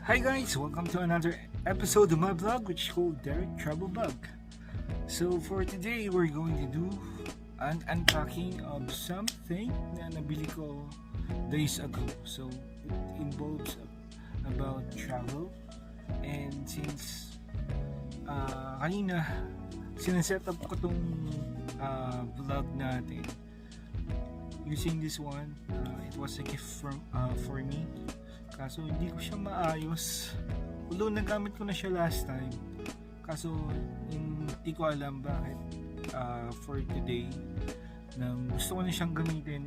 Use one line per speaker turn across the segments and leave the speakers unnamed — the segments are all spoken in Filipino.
Hi guys, welcome to another episode of my vlog which is called Derek Travel Vlog. So for today, we're going to do an unpacking of something na nabili ko days ago. So it involves about travel, and since kanina sineset up ko tong vlog natin using this one, it was a gift from for me. Kaso hindi ko siya maayos. Although nagamit ko na siya last time. Kaso hindi ko alam bakit for today na gusto ko na siyang gamitin,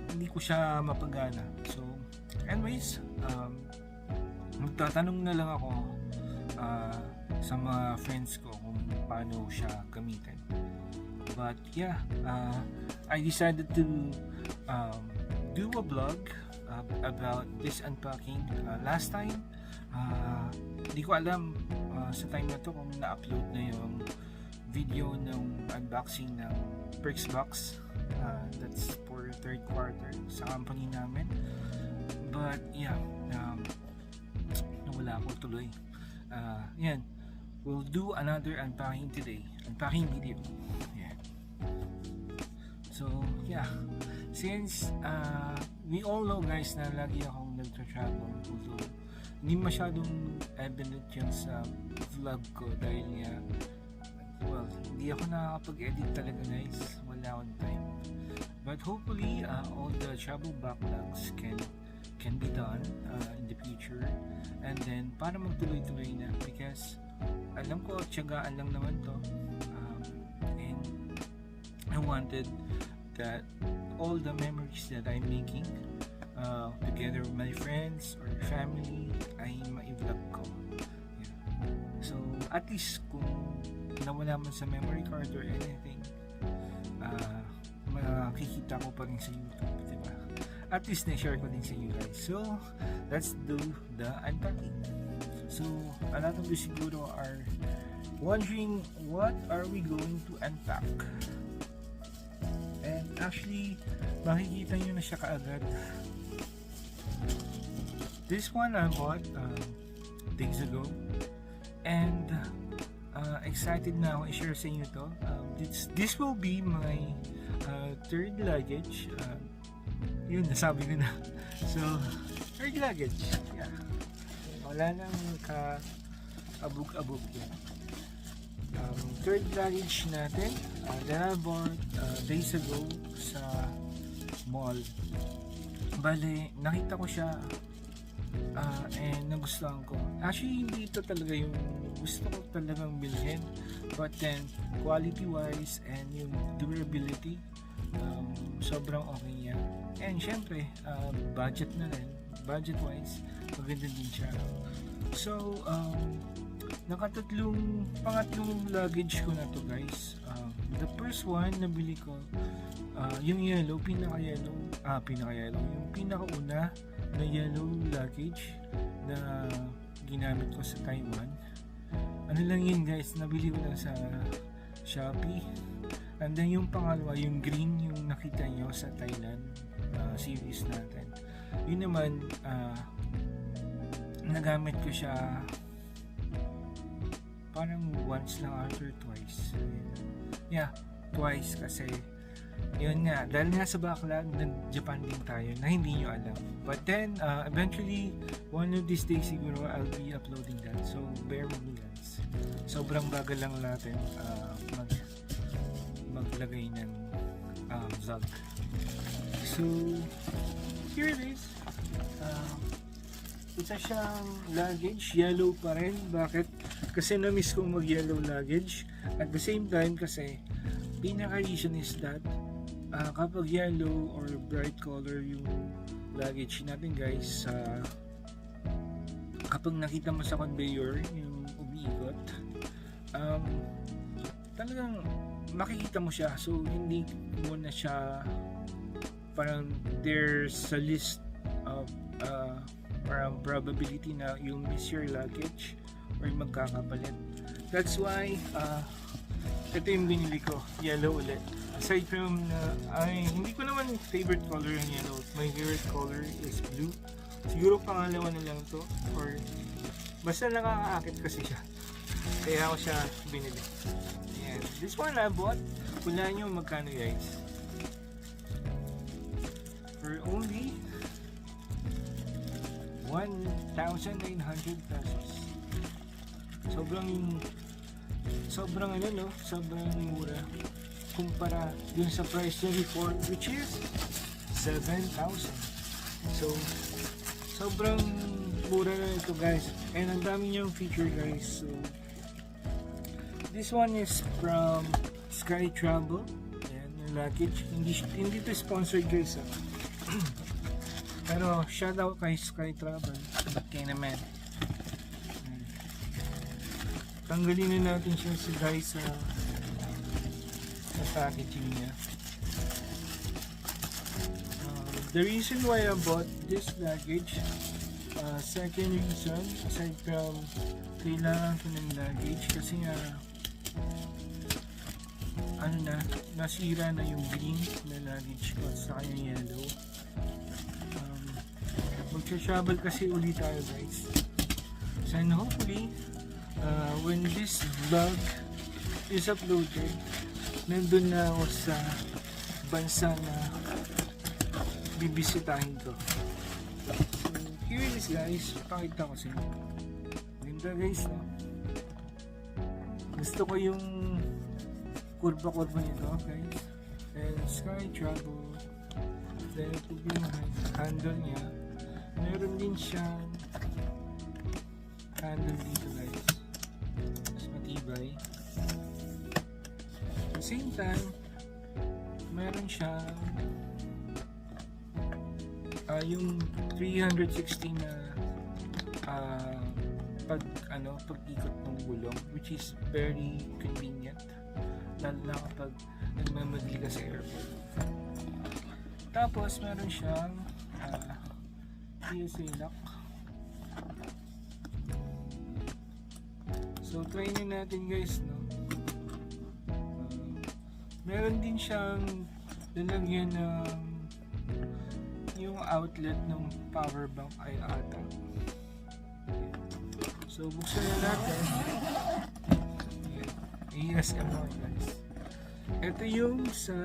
hindi ko siya mapagana. So anyways, magtatanong na lang ako sa mga friends ko kung paano siya gamitin. But yeah, I decided to do a vlog about this unpacking. Last time, di ko alam sa time na to kung na-upload na yung video ng unboxing ng Perks Box. That's for third quarter sa company namin. But yeah, nawala ako tuloy. Yan, we'll do another unpacking today. Unpacking video. Yeah. So yeah, since we all know guys na lagi akong nagtra-travel, although hindi masyadong evident yun sa vlog ko dahil nga, well, hindi ako nakakapag-edit talaga guys, wala akong time. But hopefully all the travel backlogs can be done in the future, and then para magtuloy-tuloy na, because alam ko tiyagaan lang naman to, and I wanted that all the memories that I'm making together with my friends or family ay ma-vlog ko. Yeah. So at least kung nawala man sa memory card or anything, makikita ko pa rin sa YouTube, diba? At least na-share ko din sa you guys. So let's do the unpacking. So a lot of you siguro are wondering, what are we going to unpack? And actually, makikita nyo na siya kaagad. This one I bought days ago, and excited na ako i-share sa inyo to. This will be my third luggage. Yun, nasabi ko na. So, third luggage. Yeah. Wala nang ka-abog-abog yan. Third luggage natin that I bought days ago sa mall. Bale, nakita ko siya and nagustuhan ko. Actually, hindi ito talaga yung gusto ko talagang bilhin, but then quality wise and yung durability, sobrang okay niya. And syempre, budget na rin, budget wise maganda din siya. So pangatlong luggage ko na to guys. The first one nabili ko, yung yellow, pinaka-yellow, yung pinakauna na yellow luggage na ginamit ko sa Taiwan. Ano lang yun guys, nabili ko lang sa Shopee. And then yung pangalawa, yung green, yung nakita nyo sa Thailand series natin. Yun naman, nagamit ko siya parang once lang after twice. Yeah, twice kasi yun nga, dahil nga sa backlog, nag-Japan din tayo na hindi nyo alam. But then, eventually, one of these days siguro I'll be uploading that. So, bear with me guys. Sobrang bagal lang natin maglagay ng vlog. So, here it is. Isa siyang luggage, yellow pa rin. Bakit? Kasi na-miss kong mag-yellow luggage. At the same time kasi, pinaka-reason is that kapag yellow or bright color yung luggage natin guys, kapag nakita mo sa conveyor yung umiikot, talagang makikita mo siya. So hindi mo na siya, parang there's a list of parang probability na you'll miss your luggage or magkakapalit. That's why ito yung binili ko, yellow ulit. Aside from hindi ko naman favorite color yung yellow. My favorite color is blue. Siguro pangalawa na lang to, or basta nakakaakit kasi siya. Kaya ako siya binili. Ayan. This one I bought. Hulaan nyo magkano guys. For only 1,900 pesos. Sobrang ano no, sobrang mura kumpara dun sa price niya before, which is 7,000. So sobrang mura na ito guys, and ang dami niyang feature guys. So this one is from Sky Travel. Ayan, yung luggage. Hindi to sponsored guys pero shout out kay Sky Travel. Ba't kayo naman? Tanggalin na natin siya guys sa packaging niya. The reason why I bought this luggage, second reason aside from kailangan ko ng luggage kasi nga nasira na yung green na luggage ko sa kanya yellow. Magsa-travel kasi ulit tayo guys, so and hopefully when this vlog is uploaded, nandun na ako sa bansa na bibisitahin ko. So here it is guys, pakita ko sa inyo. Ganda guys no? Gusto ko yung kurba-kurba nito guys. And Sky Travel, then ito yung handle niya. Meron din siyang handle dito guys, mas matibay. At the same time, meron siyang yung 360 na pag-ikot ng gulong, which is very convenient lalo na kapag nagmamadali ka sa airport. Tapos meron siyang PSA lock. So try nyo natin guys no. Meron din siyang lalagyan ng yung outlet ng power bank ay ata. So buksan na natin. ASMR guys. Ito yung sa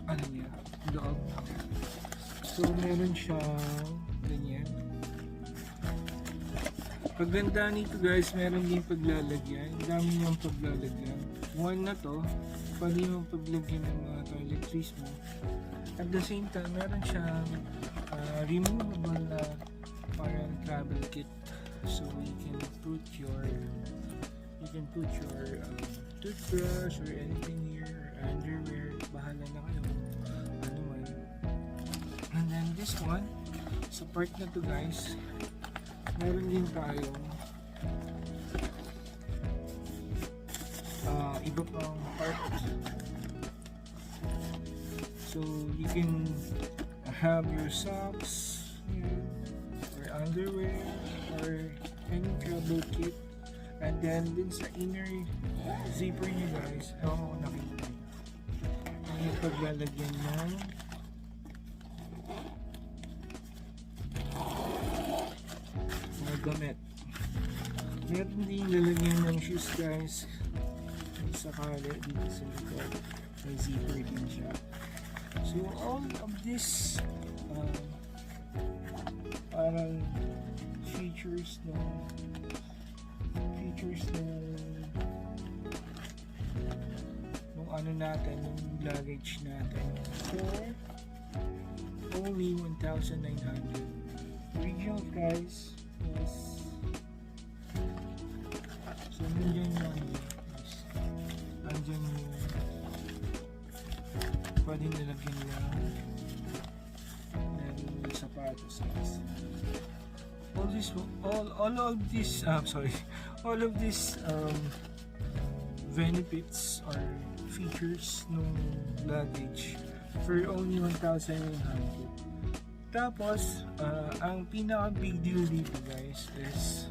ano niya, loob. So meron siyang ganyan. Pagganda nito guys, meron din paglalagyan. Ang dami niyang paglalagyan. One na to, pwede mo paglagyan ng mga toiletries mo. At the same time, meron siyang removable na parang travel kit. So you can put your toothbrush or anything here, or underwear, bahala na kayo ano man. And then this one, sa part na to guys, meron din tayong iba pang part. So you can have your socks or underwear or any travel kit. And then din sa inner zipper niyo guys, nakita niyo yung paglalagyan ng mga gamit. Meron din lalagyan ng shoes guys. Sa kala dito sa likod, may zipper din siya. So all of this parang features ng ano natin, yung luggage natin for only 1,900. Original price was so nandiyan yung pwede nilagyan lang ng sapatos. All of these benefits or features ng luggage for only 1,900. Tapos ang pinaka big deal dito guys is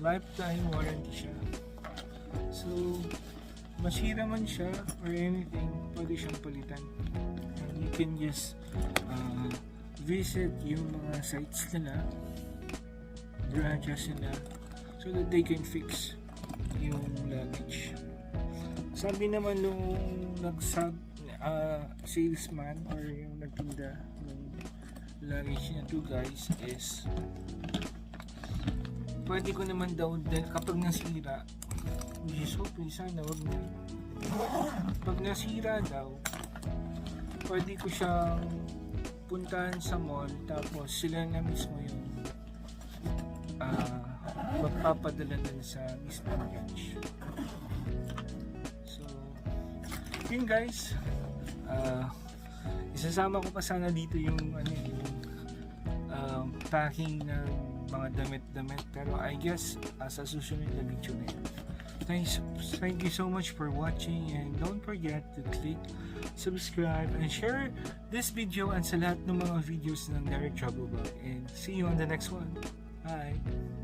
lifetime warranty siya. So masira man siya or anything, pwede siyang palitan. And you can just visit yung mga sites nila, branches nila, so that they can fix yung luggage. Sabi naman nung salesman or yung nagtinda ng luggage na to guys is pwede ko naman daw din kapag nasira, which is hopefully sana wag na, pag nasira daw pwede ko siyang puntahan sa mall tapos sila na mismo yung magpapadala din sa mismo branch. So yun guys, isasama ko pa sana dito yung packing ng mga damit-damit, pero I guess sa susunod na video na yun. Thank you so much for watching, and don't forget to click subscribe and share this video and sa lahat ng mga videos ng Derek Travel Vlog, and see you on the next one. Bye!